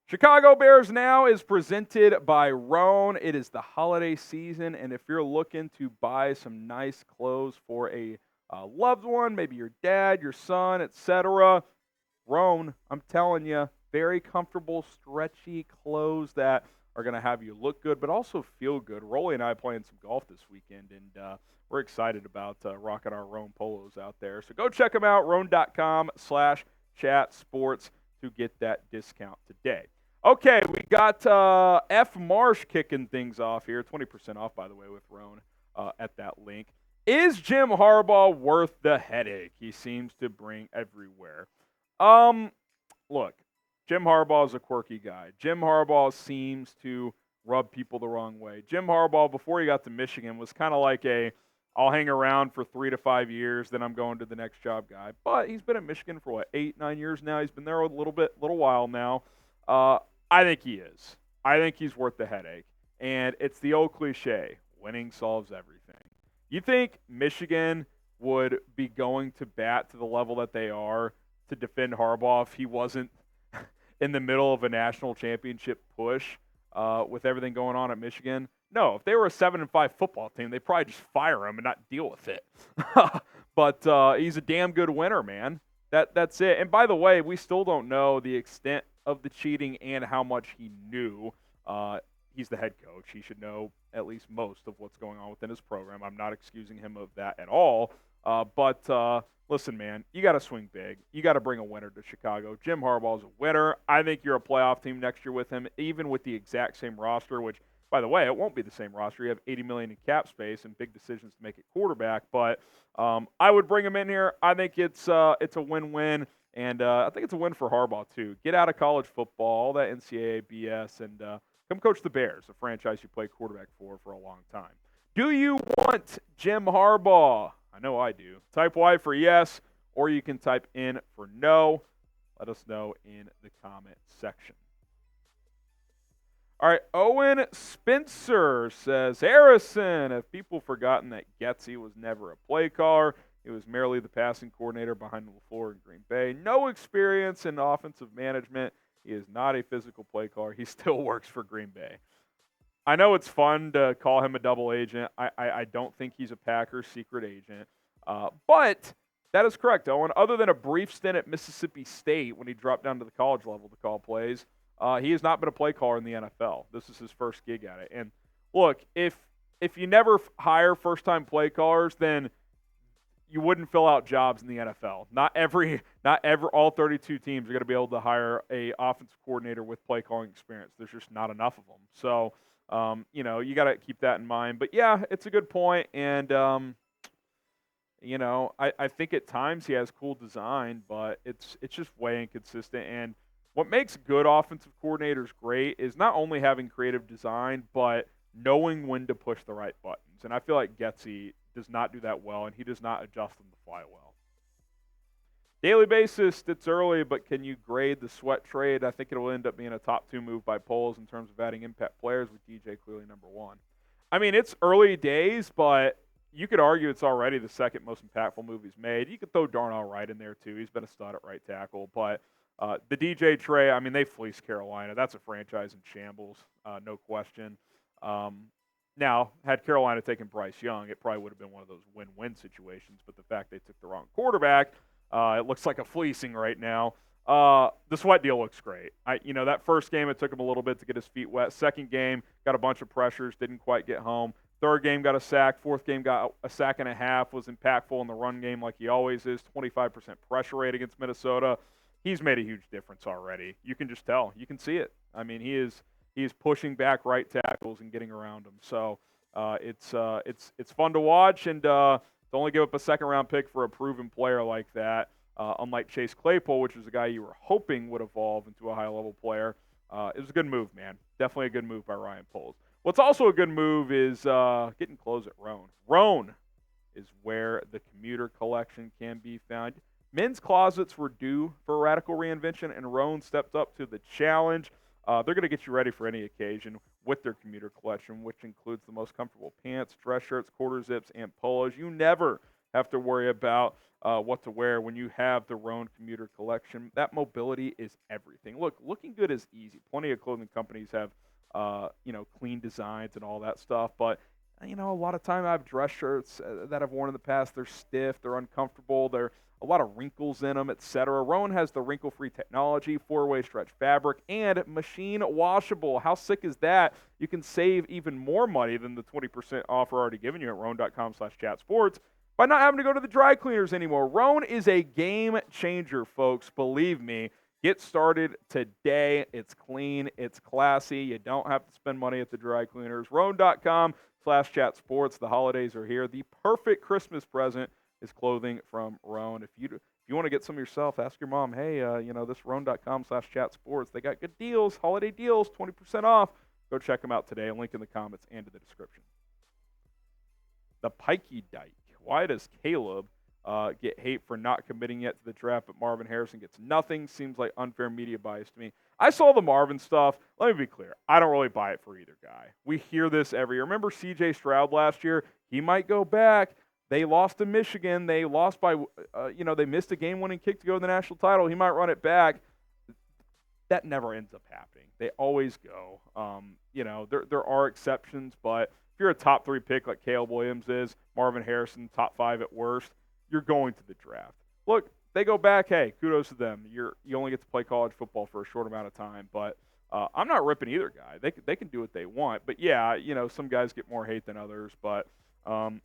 Chicago Bears Now is presented by Roan. It is the holiday season, and if you're looking to buy some nice clothes for a loved one, maybe your dad, your son, etc., Roan, I'm telling you, very comfortable, stretchy clothes that are going to have you look good, but also feel good. Rolly and I playing some golf this weekend, and we're excited about rocking our Roan polos out there. So go check them out, roan.com/chatsports to get that discount today. Okay, we got F. Marsh kicking things off here. 20% off, by the way, with Roan at that link. Is Jim Harbaugh worth the headache he seems to bring everywhere? Look, Jim Harbaugh is a quirky guy. Jim Harbaugh seems to rub people the wrong way. Jim Harbaugh, before he got to Michigan, was kind of like I'll hang around for 3 to 5 years, then I'm going to the next job guy. But he's been at Michigan for, 8, 9 years now? He's been there a little while now. I think he is. I think he's worth the headache. And it's the old cliche, winning solves everything. You think Michigan would be going to bat to the level that they are to defend Harbaugh if he wasn't in the middle of a national championship push with everything going on at Michigan? No, if they were a 7-5 football team, they'd probably just fire him and not deal with it. But he's a damn good winner, man. That's it. And by the way, we still don't know the extent of the cheating and how much he knew. He's the head coach. He should know at least most of what's going on within his program. I'm not excusing him of that at all. But listen, man, you got to swing big. You got to bring a winner to Chicago. Jim Harbaugh's a winner. I think you're a playoff team next year with him, even with the exact same roster, which, by the way, it won't be the same roster. You have $80 million in cap space and big decisions to make at quarterback. But I would bring him in here. I think it's a win-win. And I think it's a win for Harbaugh, too. Get out of college football, all that NCAA BS, and come coach the Bears, a franchise you played quarterback for a long time. Do you want Jim Harbaugh? I know I do. Type Y for yes, or you can type in for no. Let us know in the comment section. All right, Owen Spencer says, Harrison, have people forgotten that Getsy was never a play caller? He was merely the passing coordinator behind LaFleur in Green Bay. No experience in offensive management. He is not a physical play caller. He still works for Green Bay. I know it's fun to call him a double agent. I don't think he's a Packers secret agent. But that is correct, Owen. Other than a brief stint at Mississippi State when he dropped down to the college level to call plays, he has not been a play caller in the NFL. This is his first gig at it. And look, if you never hire first-time play callers, then you wouldn't fill out jobs in the NFL. Not all 32 teams are going to be able to hire a offensive coordinator with play calling experience. There's just not enough of them. So, you got to keep that in mind. But yeah, it's a good point. And, I think at times he has cool design, but it's just way inconsistent. And what makes good offensive coordinators great is not only having creative design, but knowing when to push the right buttons. And I feel like Getsy does not do that well, and he does not adjust them to fly well. Daily basis, it's early, but can you grade the Sweat trade? I think it will end up being a top 2 move by polls in terms of adding impact players, with DJ clearly number 1. I mean, it's early days, but you could argue it's already the second most impactful move he's made. You could throw Darnell Wright in there, too. He's been a stud at right tackle. But the DJ trade, I mean, they fleeced Carolina. That's a franchise in shambles, no question. Now, had Carolina taken Bryce Young, it probably would have been one of those win-win situations. But the fact they took the wrong quarterback, it looks like a fleecing right now. The Sweat deal looks great. That first game, it took him a little bit to get his feet wet. Second game, got a bunch of pressures, didn't quite get home. Third game, got a sack. Fourth game, got a sack and a half, was impactful in the run game like he always is. 25% pressure rate against Minnesota. He's made a huge difference already. You can just tell. You can see it. I mean, he is pushing back right tackles and getting around them. So it's fun to watch, and to only give up a second-round pick for a proven player like that, unlike Chase Claypool, which is a guy you were hoping would evolve into a high-level player, it was a good move, man. Definitely a good move by Ryan Poles. What's also a good move is getting clothes at Roan. Roan is where the commuter collection can be found. Men's closets were due for a radical reinvention, and Roan stepped up to the challenge. They're going to get you ready for any occasion with their commuter collection, which includes the most comfortable pants, dress shirts, quarter zips, and polos. You never have to worry about what to wear when you have the Roan Commuter Collection. That mobility is everything. Look, looking good is easy. Plenty of clothing companies have, clean designs and all that stuff. But, a lot of time I have dress shirts that I've worn in the past. They're stiff. They're uncomfortable. They're a lot of wrinkles in them, etc. Roan has the wrinkle-free technology, 4-way stretch fabric, and machine washable. How sick is that? You can save even more money than the 20% offer already given you at roan.com/chatsports by not having to go to the dry cleaners anymore. Roan is a game changer, folks. Believe me. Get started today. It's clean. It's classy. You don't have to spend money at the dry cleaners. Roan.com/chatsports. The holidays are here. The perfect Christmas present is clothing from Roan. If you want to get some yourself, ask your mom, hey, this Roan.com/chatsports. They got good deals, holiday deals, 20% off. Go check them out today. Link in the comments and in the description. The Pikey Dyke. Why does Caleb get hate for not committing yet to the draft, but Marvin Harrison gets nothing? Seems like unfair media bias to me. I saw the Marvin stuff. Let me be clear. I don't really buy it for either guy. We hear this every year. Remember C.J. Stroud last year? He might go back. They lost to Michigan. They lost by, they missed a game-winning kick to go to the national title. He might run it back. That never ends up happening. They always go. There are exceptions, but if you're a top 3 pick like Caleb Williams is, Marvin Harrison, top 5 at worst, you're going to the draft. Look, they go back, hey, kudos to them. You only get to play college football for a short amount of time, but I'm not ripping either guy. They can do what they want. But, yeah, some guys get more hate than others, but I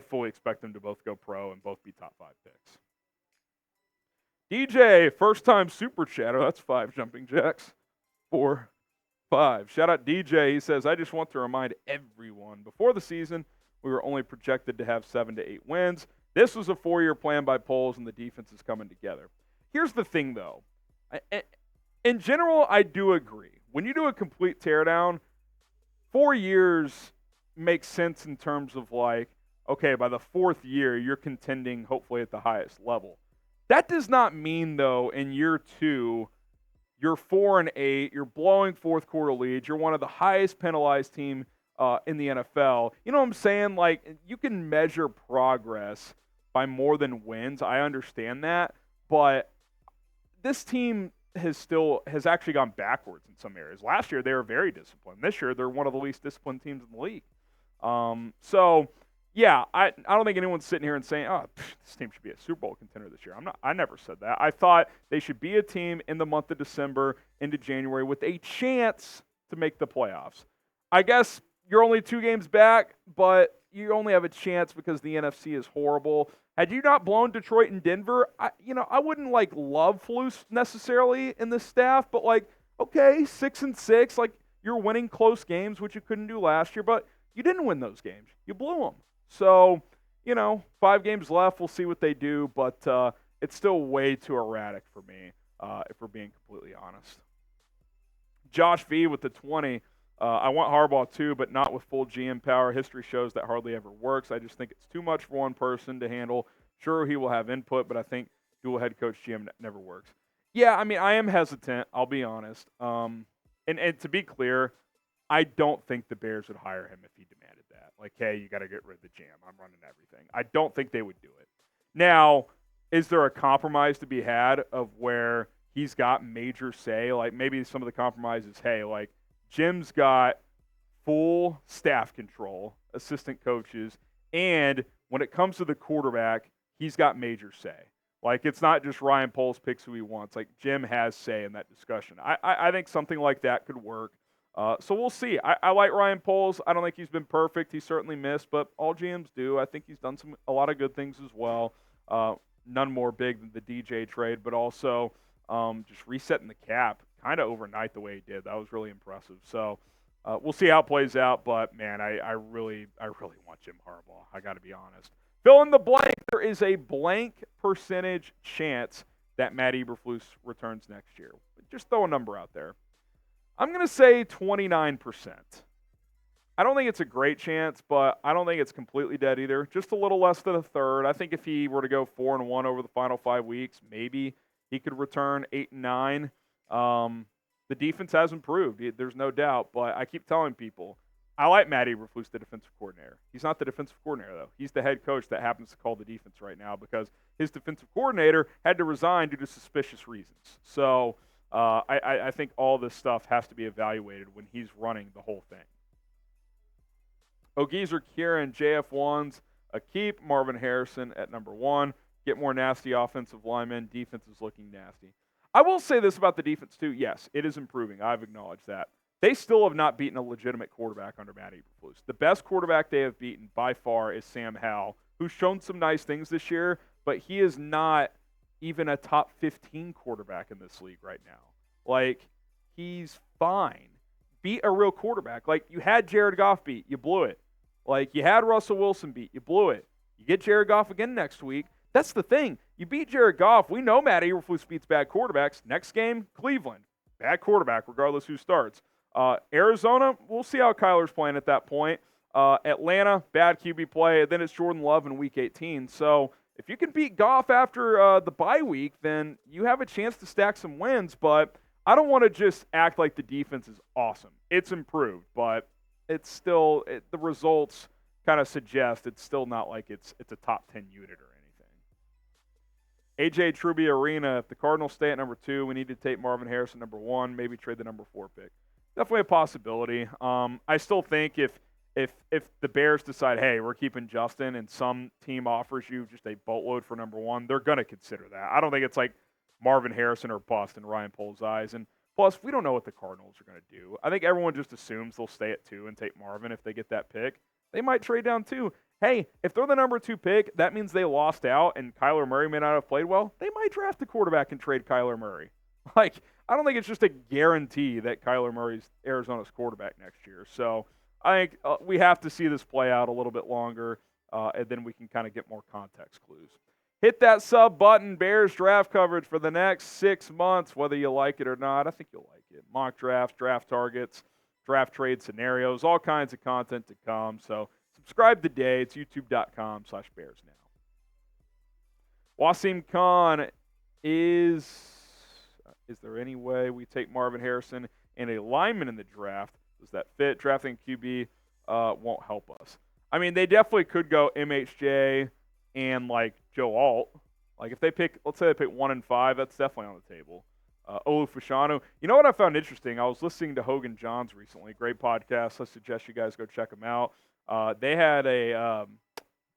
fully expect them to both go pro and both be top 5 picks. DJ, first-time super chatter. That's 5 jumping jacks. 4, 5. Shout out DJ. He says, I just want to remind everyone, before the season, we were only projected to have 7 to 8 wins. This was a 4-year plan by polls, and the defense is coming together. Here's the thing, though. In general, I do agree. When you do a complete teardown, 4 years makes sense in terms of by the 4th year, you're contending hopefully at the highest level. That does not mean, though, in year 2, you're 4-8, you're blowing fourth quarter leads, you're one of the highest penalized team in the NFL. You know what I'm saying? You can measure progress by more than wins. I understand that, but this team has actually gone backwards in some areas. Last year, they were very disciplined. This year, they're one of the least disciplined teams in the league. Yeah, I don't think anyone's sitting here and saying, this team should be a Super Bowl contender this year. I never said that. I thought they should be a team in the month of December into January with a chance to make the playoffs. I guess you're only 2 games back, but you only have a chance because the NFC is horrible. Had you not blown Detroit and Denver, I wouldn't love Flus necessarily in this staff, but 6-6, you're winning close games, which you couldn't do last year, but you didn't win those games. You blew them. So, 5 games left. We'll see what they do, but it's still way too erratic for me, if we're being completely honest. Josh V with the 20. I want Harbaugh too, but not with full GM power. History shows that hardly ever works. I just think it's too much for one person to handle. Sure, he will have input, but I think dual head coach GM never works. Yeah, I am hesitant. I'll be honest. And to be clear, I don't think the Bears would hire him if he demanded that. Hey, you got to get rid of the jam. I'm running everything. I don't think they would do it. Now, is there a compromise to be had of where he's got major say? Maybe some of the compromises, hey, Jim's got full staff control, assistant coaches, and when it comes to the quarterback, he's got major say. It's not just Ryan Poles picks who he wants. Jim has say in that discussion. I think something like that could work. So we'll see. I like Ryan Poles. I don't think he's been perfect. He certainly missed, but all GMs do. I think he's done a lot of good things as well. None more big than the DJ trade, but also just resetting the cap kind of overnight the way he did. That was really impressive. So we'll see how it plays out, but, man, I really want Jim Harbaugh. I got to be honest. Fill in the blank. There is a blank percentage chance that Matt Eberflus returns next year. Just throw a number out there. I'm going to say 29%. I don't think it's a great chance, but I don't think it's completely dead either. Just a little less than a third. I think if he were to go 4-1 over the final 5 weeks, maybe he could return 8-9. The defense has improved. There's no doubt, but I keep telling people, I like Matt Eberflus, the defensive coordinator. He's not the defensive coordinator, though. He's the head coach that happens to call the defense right now because his defensive coordinator had to resign due to suspicious reasons. So I think all this stuff has to be evaluated when he's running the whole thing. Ogeezer Kieran, JF1's a keep. Marvin Harrison at number 1. Get more nasty offensive linemen. Defense is looking nasty. I will say this about the defense, too. Yes, it is improving. I've acknowledged that. They still have not beaten a legitimate quarterback under Matt Eberflus. The best quarterback they have beaten by far is Sam Howell, who's shown some nice things this year, but he is not even a top 15 quarterback in this league right now. Like, he's fine. Beat a real quarterback. Like, you had Jared Goff beat. You blew it. Like, you had Russell Wilson beat. You blew it. You get Jared Goff again next week. That's the thing. You beat Jared Goff. We know Matt Eberflus beats bad quarterbacks. Next game, Cleveland. Bad quarterback, regardless who starts. Arizona, we'll see how Kyler's playing at that point. Atlanta, bad QB play. Then it's Jordan Love in Week 18. So if you can beat Goff after the bye week, then you have a chance to stack some wins. But I don't want to just act like the defense is awesome. It's improved, but it's still the results kind of suggest it's still not like it's a top 10 unit or anything. AJ Truby Arena, if the Cardinals stay at number 2, we need to take Marvin Harrison number 1, maybe trade the number 4 pick. Definitely a possibility. I still think if the Bears decide, hey, we're keeping Justin, and some team offers you just a boatload for number 1, they're going to consider that. I don't think it's like Marvin Harrison or bust in Ryan Pohl's eyes. And plus, we don't know what the Cardinals are going to do. I think everyone just assumes they'll stay at 2 and take Marvin if they get that pick. They might trade down 2. Hey, if they're the number 2 pick, that means they lost out and Kyler Murray may not have played well. They might draft a quarterback and trade Kyler Murray. Like, I don't think it's just a guarantee that Kyler Murray's Arizona's quarterback next year. So I think we have to see this play out a little bit longer, and then we can kind of get more context clues. Hit that sub button, Bears draft coverage for the next 6 months, whether you like it or not. I think you'll like it. Mock drafts, draft targets, draft trade scenarios, all kinds of content to come. So subscribe today. It's youtube.com/BearsNow. Wasim Khan, is there any way we take Marvin Harrison and a lineman in the draft? Does that fit? Drafting QB won't help us. I mean, they definitely could go MHJ and, like, Joe Alt. Like, if they pick, let's say they pick 1 and 5, that's definitely on the table. Olu Fashanu. You know what I found interesting? I was listening to Hogan Johns recently. Great podcast. I suggest you guys go check them out. They had a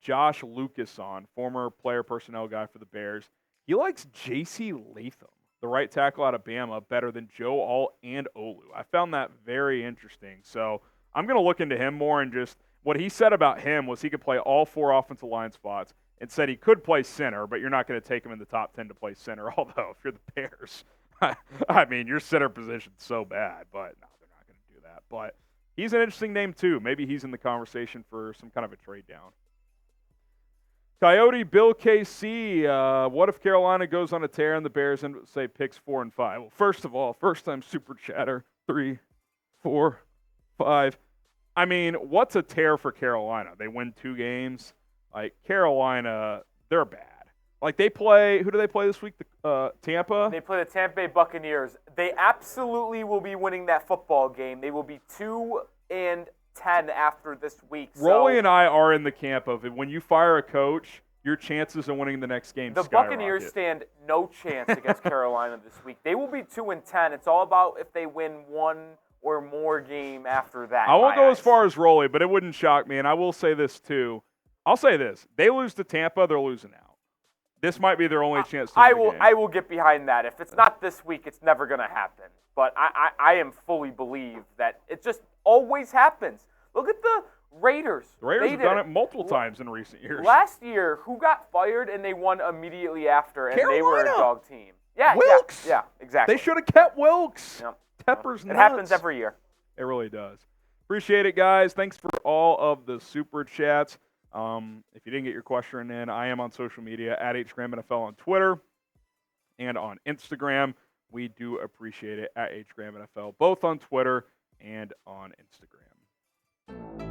Josh Lucas on, former player personnel guy for the Bears. He likes J.C. Latham, the right tackle out of Bama, better than Joe Alt and Olu. I found that very interesting. So I'm going to look into him more, and just what he said about him was he could play all 4 offensive line spots, and said he could play center, but you're not going to take him in the top 10 to play center, although if you're the Bears, I mean, your center position's so bad, but no, they're not going to do that. But he's an interesting name too. Maybe he's in the conversation for some kind of a trade down. Coyote Bill KC, what if Carolina goes on a tear and the Bears end up, say, picks 4 and 5? Well, first of all, first-time super chatter, 3, 4, 5. I mean, what's a tear for Carolina? They win 2 games. Like, Carolina, they're bad. Like, they play – who do they play this week? Tampa? They play the Tampa Bay Buccaneers. They absolutely will be winning that football game. They will be 2-10 after this week. Rolly and I are in the camp of it. When you fire a coach, your chances of winning the next game The skyrocket. Buccaneers stand no chance against Carolina this week. They will be 2-10. It's all about if they win 1 or more game after that. I won't go as far as Rolly, but it wouldn't shock me. And I will say this, too. I'll say this. They lose to Tampa, they're losing out. This might be their only chance to win the game. I will get behind that. If it's not this week, it's never going to happen. But I am fully believe that it just always happens. Look at the Raiders. The Raiders have done it multiple times in recent years. Last year, who got fired and they won immediately after, and Carolina. They were a dog team. Yeah, Wilkes. Yeah, exactly. They should have kept Wilkes. Yep. Tepper's nuts. It happens every year. It really does. Appreciate it, guys. Thanks for all of the super chats. If you didn't get your question in, I am on social media at HGramNFL on Twitter and on Instagram. We do appreciate it at HGramNFL, both on Twitter and on Instagram.